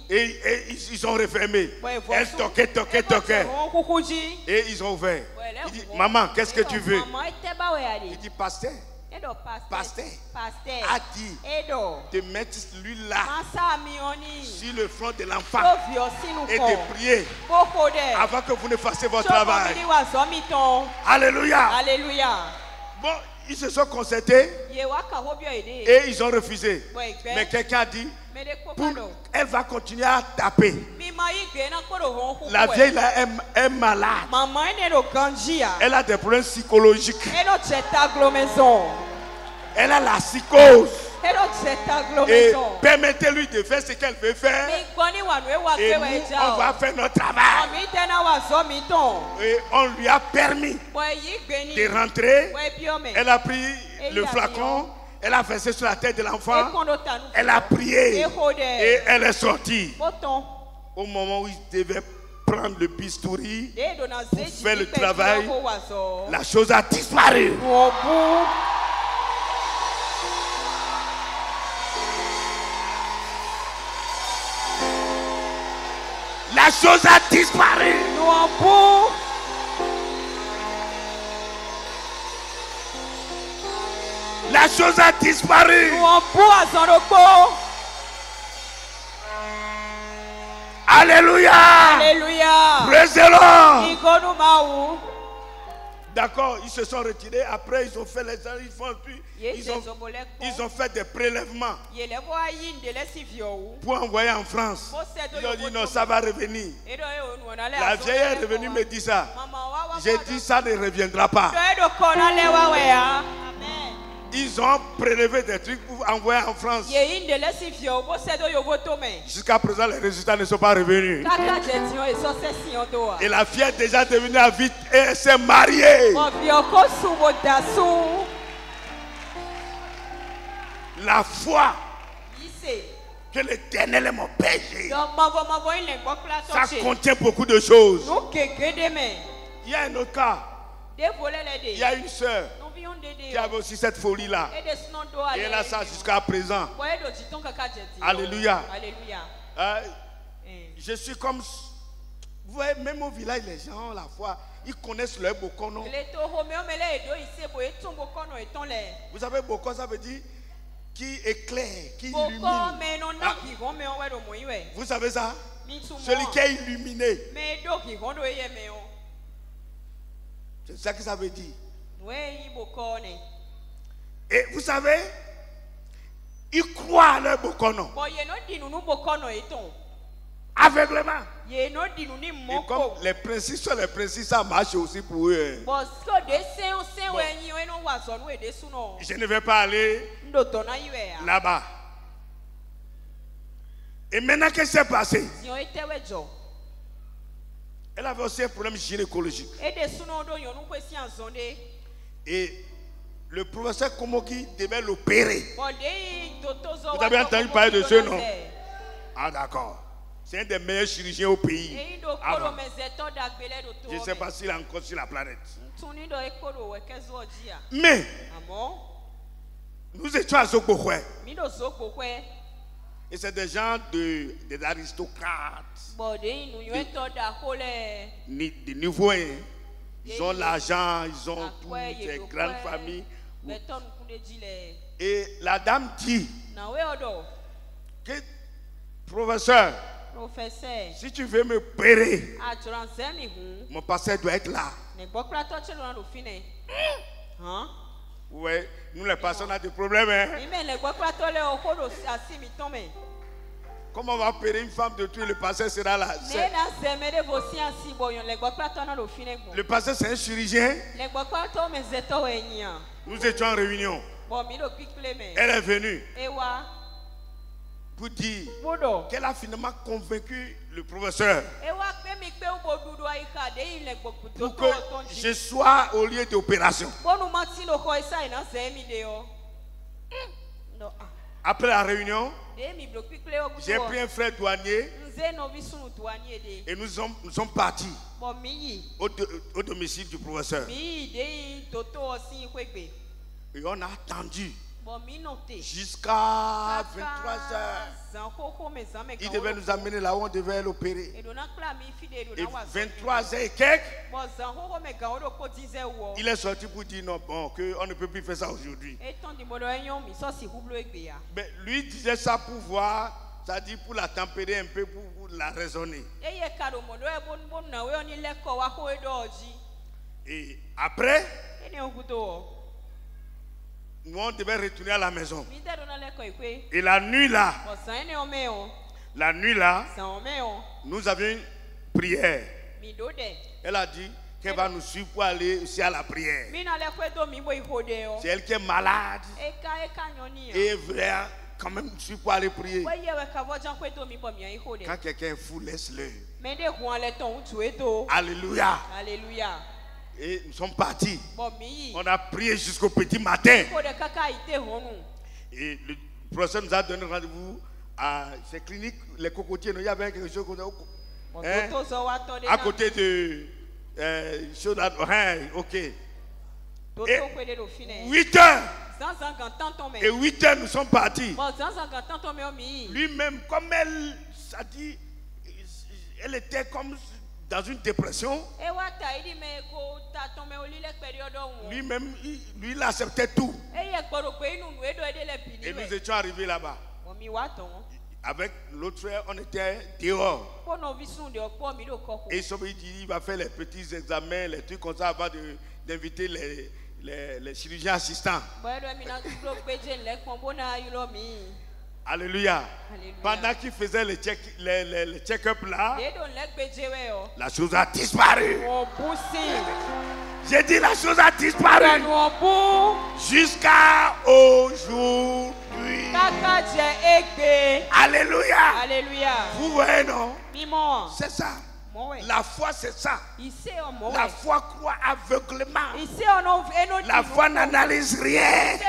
Et ils ont refermé. Elle toquait. Et ils ont ouvert. Il dit, maman, qu'est-ce que tu veux? Il dit, pasteur, Edo pasteur pasteur a dit Edo de mettre celui-là Masa mioni sur le front de l'enfant Ovio et sinuko de prier Bokode avant que vous ne fassiez votre Choko travail. mini wa zomiton Alléluia. Alléluia Bon, ils se sont concertés Yewaka hobio ede et ils ont refusé. Boy Mais quelqu'un a dit, Mede pour- kokado elle va continuer à taper. Mima yige na kodo honku La vieille là est malade. Maman ene do ganjia Elle a des problèmes psychologiques. Edo cheta glomaison Elle a la psychose. Edo cheta Et glomaison permettez-lui de faire ce qu'elle veut faire. Mi gboni wa no wa Et pe nous, wa eja on va faire notre travail. Omi tena wa zomiton Et on lui a permis Boy yigbeni de rentrer. Boy biome Elle a pris le flacon. Elle a versé sur la tête de l'enfant. Elle a prié. Et elle est sortie. Au moment où il devait prendre le bistouri pour faire le travail, la chose a disparu. La chose a disparu. La chose a disparu. Alléluia. Alléluia. Praise the Lord. Ikonumawu. D'accord, ils se sont retirés. Après, ils ont fait les ils font plus. Ils ont fait des prélèvements pour envoyer en France. Ils ont dit non, ça va revenir. La vieille est revenue me dire ça. J'ai dit ça ne reviendra pas. Ils ont prélevé des trucs pour envoyer en France. Jusqu'à présent, les résultats ne sont pas revenus. Et la fille est déjà devenue avide et elle s'est mariée. La foi que l'Éternel est mon berger, ça contient beaucoup de choses. Il y a un autre cas. Il y a une sœur qui avait aussi cette folie-là. Et elle a ça jusqu'à présent. Alléluia. Je suis comme... Vous voyez, même au village, les gens, la foi, ils connaissent leur bokono. Vous savez, bokon, ça veut dire qui éclaire, qui illumine. Ah, vous savez ça? Celui qui est illuminé. C'est ça que ça veut dire. Et vous savez, ils croient à leur bokono. Aveuglement. Et comme les principes sont les principes, ça marche aussi pour eux. Bon. Je ne vais pas aller là-bas. Et maintenant, qu'est-ce qui s'est passé? Elle avait aussi un problème gynécologique. Et le professeur Komoki devait l'opérer. Vous avez entendu parler de ce nom? Ah d'accord. C'est un des meilleurs chirurgiens au pays. Avant. Je ne sais pas s'il est encore sur la planète. Mais nous étions à Zokbohwe. Et c'est des gens des aristocrates. De niveau 1. Ils ont l'argent, ils ont toutes des grandes familles. Et la dame dit que, professeur, si tu veux me opérer, mon pasteur doit être là. Oui, nous les pasteurs on a des problèmes. Hein? Comment on va opérer une femme de tout, le pasteur sera là? Le pasteur c'est un chirurgien. Nous étions en réunion. Elle est venue pour dire qu'elle a finalement convaincu le professeur pour que je sois au lieu d'opération. Après la réunion, j'ai pris un frère douanier et nous sommes partis au domicile du professeur. Et on a attendu jusqu'à 23h. Il devait nous amener là où on devait l'opérer. Et 23h et quelques, il est sorti pour dire non, bon, qu'on ne peut plus faire ça aujourd'hui. Mais lui disait ça pour voir, c'est-à-dire pour la tempérer un peu, pour la raisonner. Et après, nous on devait retourner à la maison. Et la nuit là, nous avions une prière. Elle a dit qu'elle va nous suivre pour aller aussi à la prière. C'est elle qui est malade. Et elle voulait quand même nous suivre pour aller prier. Quand quelqu'un est fou, laisse-le. Alléluia. Alléluia. Et nous sommes partis. On a prié jusqu'au petit matin. Et le professeur nous a donné rendez-vous à ces cliniques, les cocotiers. Il y avait quelque chose à côté de ok. Et 8 heures. Et 8 heures, nous sommes partis. Lui-même, comme elle a dit, elle était comme dans une dépression. Lui-même, lui, il acceptait tout. Et nous étions arrivés là-bas. Avec l'autre frère, on était dehors. Et il dit il va faire les petits examens, les trucs comme ça avant d'inviter les chirurgiens assistants. Alléluia. Pendant qu'il faisait le check-up là, la chose a disparu. J'ai dit la chose a disparu. Jusqu'à aujourd'hui. Alléluia. Alléluia. Vous voyez, non? C'est ça. La foi, c'est ça. La foi croit aveuglément. La foi n'analyse rien.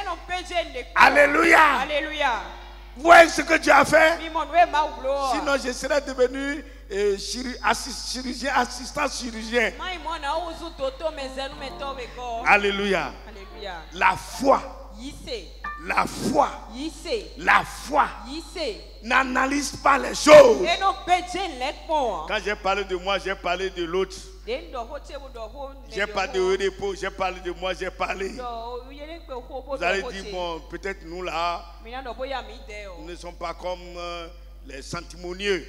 Alléluia. Alléluia. Vous voyez ce que Dieu a fait? Sinon, je serais devenu chirurgien, assistant chirurgien. Alléluia. La foi. La foi. La foi n'analyse pas les choses. Quand j'ai parlé de moi, j'ai parlé de l'autre. J'ai parlé de repos, j'ai parlé de moi, j'ai parlé. Vous allez dire, bon, peut-être nous là, nous ne sommes pas comme les sentimonieux.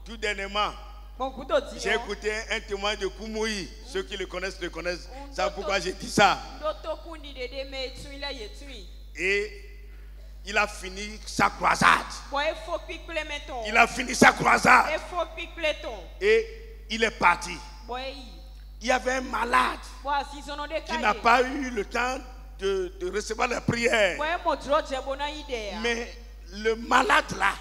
Tout dernièrement, j'ai écouté un témoin de Koumoui. Ceux qui le connaissent, savent pourquoi j'ai dit ça. Et il a fini sa croisade. Il a fini sa croisade. Et il est parti. Il y avait un malade qui n'a pas eu le temps de recevoir la prière. Mais le malade là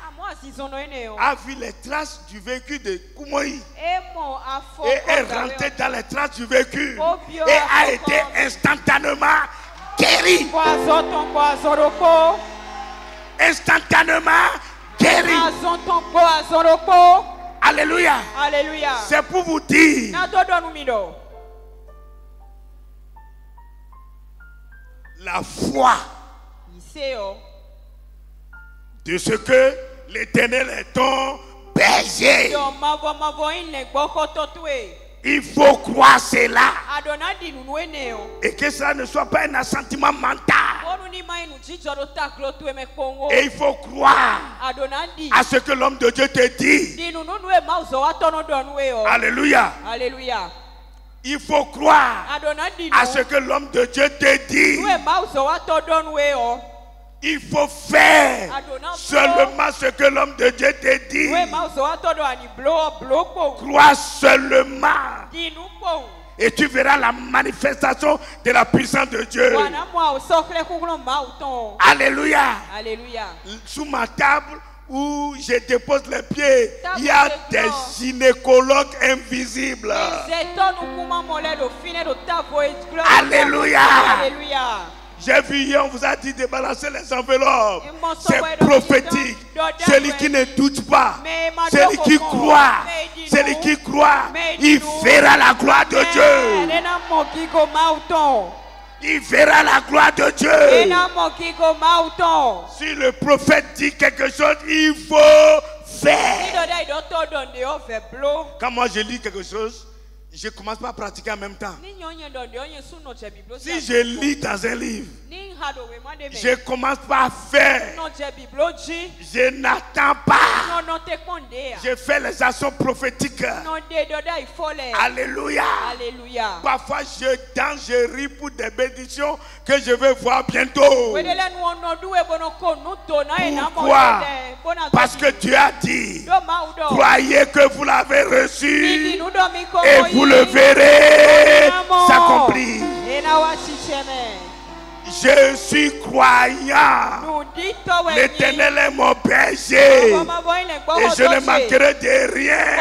a vu les traces du véhicule de Koumoui et est rentré dans les traces du véhicule et a été instantanément guéri. Instantanément guéri. Alléluia. Alléluia. C'est pour vous dire la foi de ce que l'Éternel est ton berger. Il faut croire cela. Et que cela ne soit pas un assentiment mental. Et il faut croire à ce que l'homme de Dieu te dit. Alléluia. Alléluia. Il faut croire à ce que l'homme de Dieu te dit. Il faut faire seulement ce que l'homme de Dieu te dit. Crois seulement. Et tu verras la manifestation de la puissance de Dieu. Alléluia. Alléluia. Sous ma table où je dépose les pieds, il y a des gynécologues invisibles. Alléluia. Alléluia. J'ai vu hier, on vous a dit de balancer les enveloppes. C'est prophétique. Celui qui ne doute pas, celui qui croit, il verra la gloire de Dieu. il verra la gloire de Dieu. ena mokigo mauton. Si le prophète dit quelque chose, il faut faire. Nido da idoto donde o fe blo. Quand moi je lis quelque chose, je ne commence pas à pratiquer en même temps. Ni nyonye donde onye suno che biblo. Si je lis dans un livre, Ni hado we mande me. je ne commence pas à faire. No che biblo ji. Je n'attends pas. No te konde. Je fais les actions prophétiques. No de do da ifole. Alléluia. Alléluia. Parfois je danse, je ris pour des bénédictions que je vais voir bientôt. Pourquoi? Parce que Dieu a dit, croyez que vous l'avez reçu et vous le verrez s'accomplir. Je suis croyant. L'Éternel est mon berger et je ne manquerai de rien.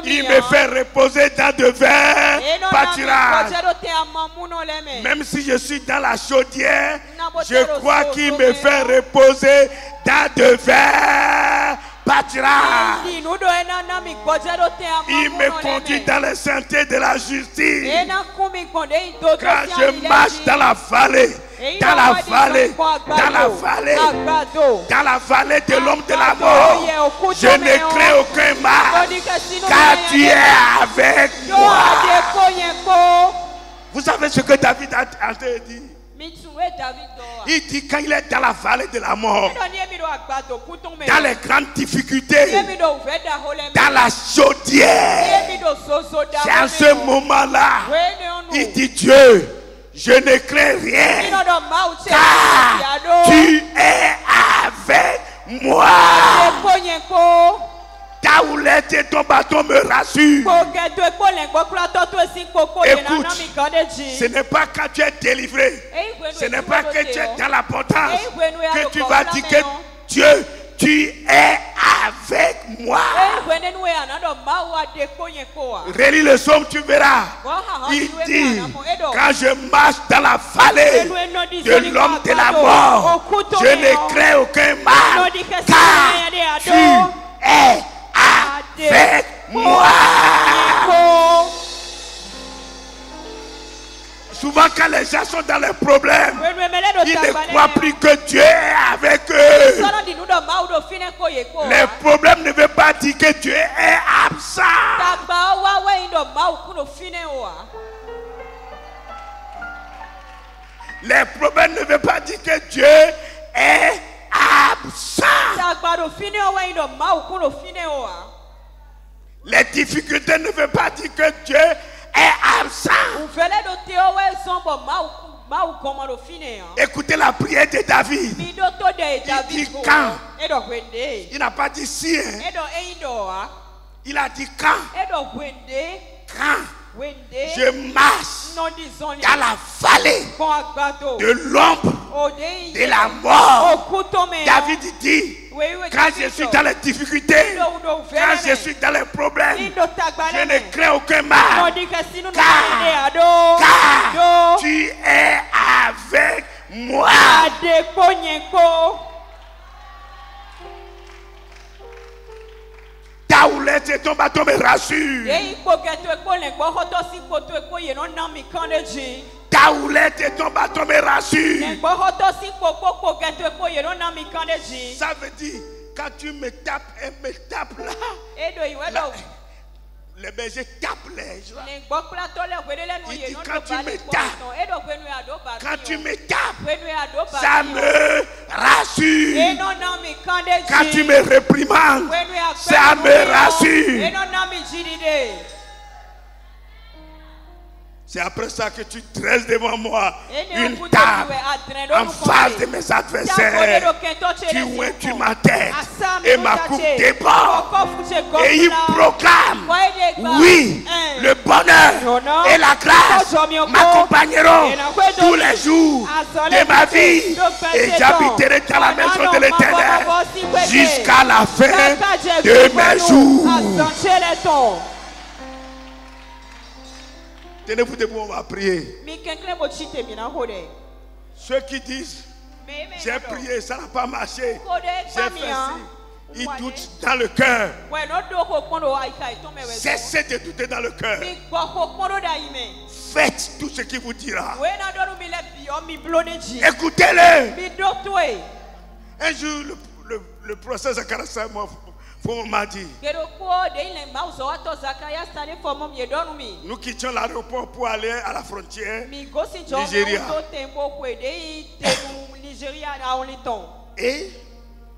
Il me fait reposer dans de verts pâturages. Même si je suis dans la chaudière, je crois qu'il me fait reposer dans de verts pâturages. Il me conduit dans les sentiers de la justice. Quand je marche dans la vallée, dans la vallée de l'homme de la mort, je ne crains aucun mal, car tu es avec moi. Vous savez ce que David a dit? Il dit quand il est dans la vallée de la mort, dans les grandes difficultés, dans la chaudière, c'est à ce moment-là, il dit Dieu, je ne crains rien, car tu es avec moi. Ta houlette et ton bâton me rassurent. Écoute, ce n'est pas quand tu es délivré, ce n'est pas que tu es dans l'abondance que tu vas dire que Dieu, tu es avec moi. Relis le psaume, tu verras. Il dit, quand je marche dans la vallée de l'homme de la mort, je ne crains aucun mal, car tu es avec moi. Souvent quand les gens sont dans les problèmes, ils ne croient plus que Dieu est avec eux. Les problèmes ne veulent pas dire que Dieu est absent. Les problèmes ne veulent pas dire que Dieu est absent. Les difficultés ne veulent pas dire que Dieu est absent. Écoutez la prière de David. Il dit quand. Il n'a pas dit si. Il a dit quand. Quand je marche dans la vallée de l'ombre de la mort. David dit, quand je suis dans les difficultés, quand je suis dans les problèmes, je ne crains aucun mal, car tu es avec moi. Ta houlette et ton bâton me rassurent. Ta houlette et ton bâton me rassurent. Ça veut dire, quand tu me tapes, elle me tape là. Les bergers tapent les gens. Il dit quand tu me tapes, ça me rassure. Quand tu me réprimandes, ça me rassure. C'est après ça que tu dresses devant moi une table en face de mes adversaires. Tu ma tête et ma coupe déborde. Et il proclame, oui, le bonheur et la grâce m'accompagneront tous les jours de ma vie. Et j'habiterai dans la maison de l'Éternel jusqu'à la fin de mes jours. Tenez-vous debout, on va prier. Ceux qui disent, j'ai prié, ça n'a pas marché. J'ai fait ci. Il doute dans le cœur. Ouais, no do ko kondo wa ika ito me wezo. Cessez de douter dans le cœur. Mi gbo ko kondo da ime. Faites tout ce qu'il vous dira. We na do mi le bi o mi bloneji. Écoutez-le. Mi do toi. Un jour, le professeur Zakaria m'a dit, nous quittions l'aéroport pour aller à la frontière Nigeria. Et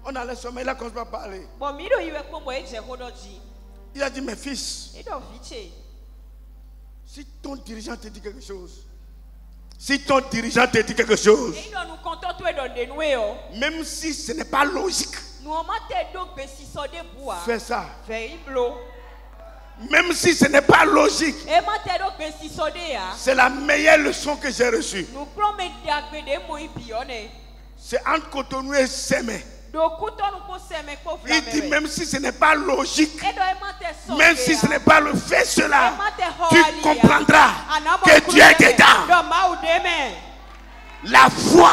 on allait sommer, il a commencé à parler. Il a dit, mes fils, si ton dirigeant te dit quelque chose, même si ce n'est pas logique, fais ça. Même si ce n'est pas logique, c'est la meilleure leçon que j'ai reçue. C'est entre Cotonou et Sémé. Il dit, même si ce n'est pas logique, même si ce n'est pas le fait cela, tu comprendras que Dieu est dedans. La foi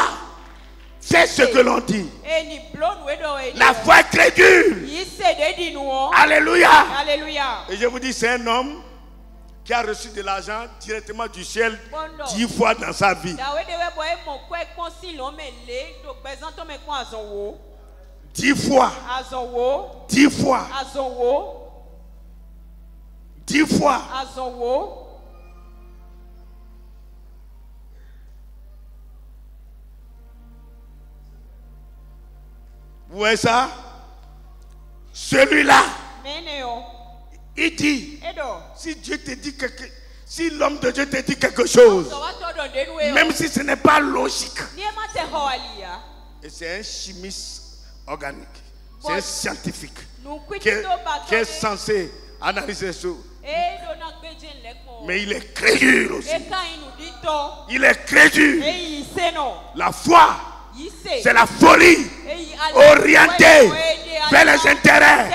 fait ce que l'on dit. La foi est crédule. Alléluia. Et je vous dis, c'est un homme qui a reçu de l'argent directement du ciel 10 fois dans sa vie. 10 fois. 10 fois. 10 fois. Vous voyez ça? Celui-là, il dit, si Dieu te dit quelque, si l'homme de Dieu te dit quelque chose, même si ce n'est pas logique, et c'est un chimiste organique, c'est un scientifique qui est censé analyser ça. Mais il est crédule aussi. Il est crédule. La foi, c'est la folie orientée vers les intérêts.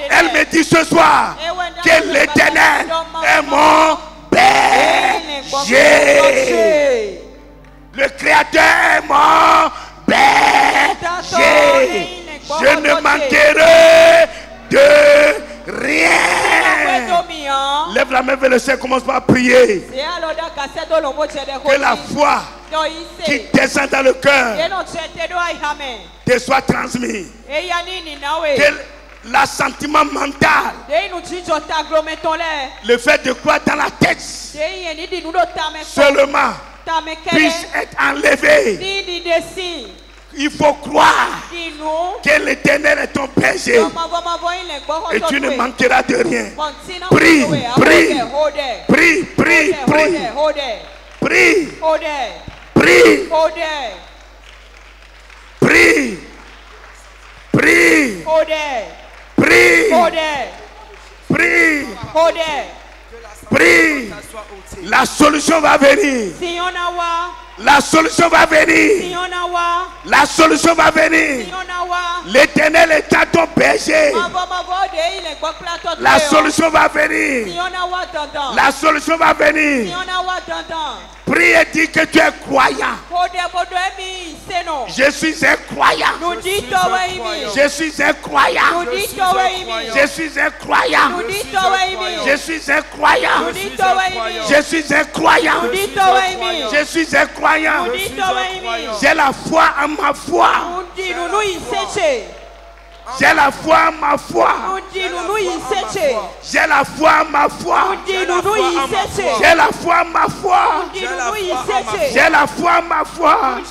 Elle me dit ce soir que l'Éternel est mon berger. Le Créateur est mon berger. Je ne manquerai de rien. Lève la main vers le ciel, commence par prier. Que la foi qui descend dans le cœur te soit transmise. Que l'assentiment mental, le fait de croire dans la tête seulement, puisse être enlevé. Il faut croire que l'Éternel est ton berger et tu ne manqueras de rien. Prie, prie, prie, prie, prie, prie, prie, prie, prie, prie, prie, prie. La solution va venir. La solution va venir. La solution va venir. L'Éternel est à ton berger. La solution va venir. La solution va venir. Prie et dis que tu es croyant. Je suis un croyant. Je suis un croyant. Je suis un croyant. Je suis un croyant. Je suis un croyant. Je suis un croyant. J'ai la foi en ma foi. J'ai la foi en ma foi. J'ai la foi en ma foi. J'ai la foi en ma foi. J'ai la foi en ma foi.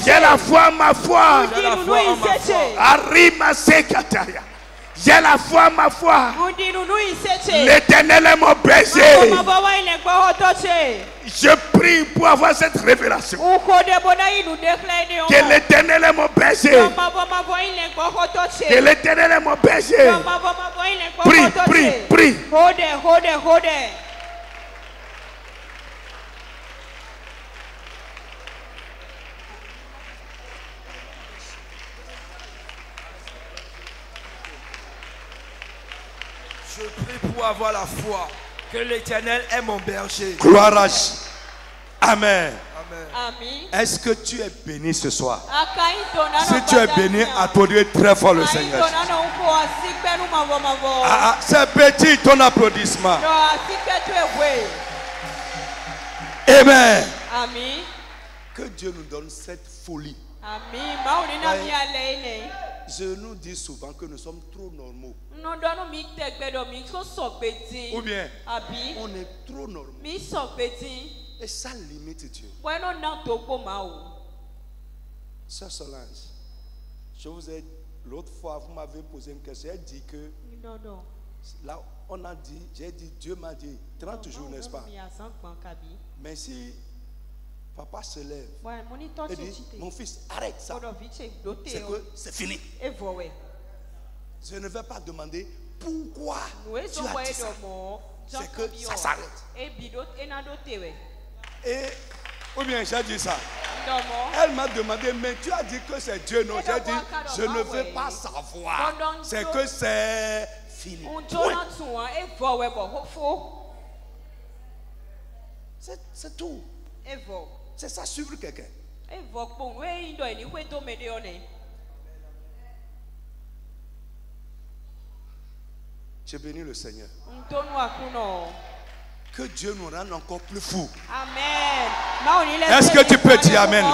J'ai la foi en ma foi. Arima sekataya. J'ai la foi en ma foi. L'Éternel est mon berger. Je prie pour avoir cette révélation. Que l'Éternel est mon berger. Que l'Éternel est mon berger. Prie, prie, prie. Je prie pour avoir la foi que l'Éternel est mon berger. Gloire à Dieu. Amen. Amen. Ami. Est-ce que tu es béni ce soir? Akai tonano Si tu es béni, applaudis très fort le Akai Seigneur. tonano uko asikpe nu mavo. Ah, c'est petit ton applaudissement. No asikpe tu ewe. Amen. Ami. Que Dieu nous donne cette folie. Ami. Mauni na mi aleine. Je nous dis souvent que nous sommes trop normaux. No dono mi tegbe do mi ko so peti. Ou bien, Abi. on est trop normaux. Mi so peti. Et ça limite Dieu. Bueno na to po ma o. Sœur Solange, je vous ai, l'autre fois, vous m'avez posé une question. J'ai dit que, Non. là, on a dit, j'ai dit, Dieu m'a dit, 30 jours, n'est-ce pas? Mais si papa se lève et dit, mon fils, arrête ça, c'est que c'est fini. Je ne vais pas demander pourquoi tu as dit ça. C'est que ça s'arrête. Et, ou bien j'ai dit ça. Elle m'a demandé, mais tu as dit que c'est Dieu, non? J'ai dit, je ne veux pas savoir. C'est que c'est fini. C'est tout. C'est ça, suivre quelqu'un. J'ai béni le Seigneur. Que Dieu nous rende encore plus fous. Amen. Est-ce que tu peux dire Amen?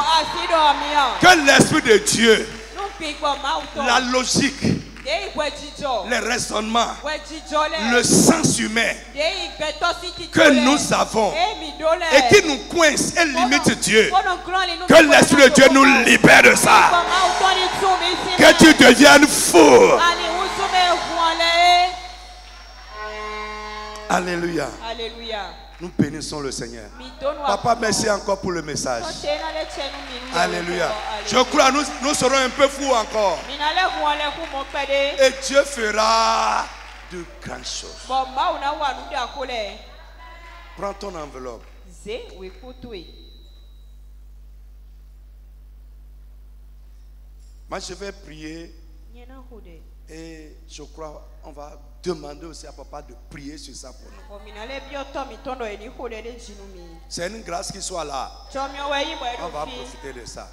Que l'Esprit de Dieu, la logique, les raisonnements, le sens humain que nous avons et qui nous coince et limite Dieu, que l'Esprit de Dieu nous libère de ça. Que tu deviennes fou. Alléluia. Nous bénissons le Seigneur. Papa, merci encore pour le message. Alléluia. Je crois que nous serons un peu fous encore. Et Dieu fera de grandes choses. Prends ton enveloppe. Moi, je vais prier. Et je crois qu'on va demander aussi à papa de prier sur ça pour nous. C'est une grâce qu'il soit là. On va profiter de ça.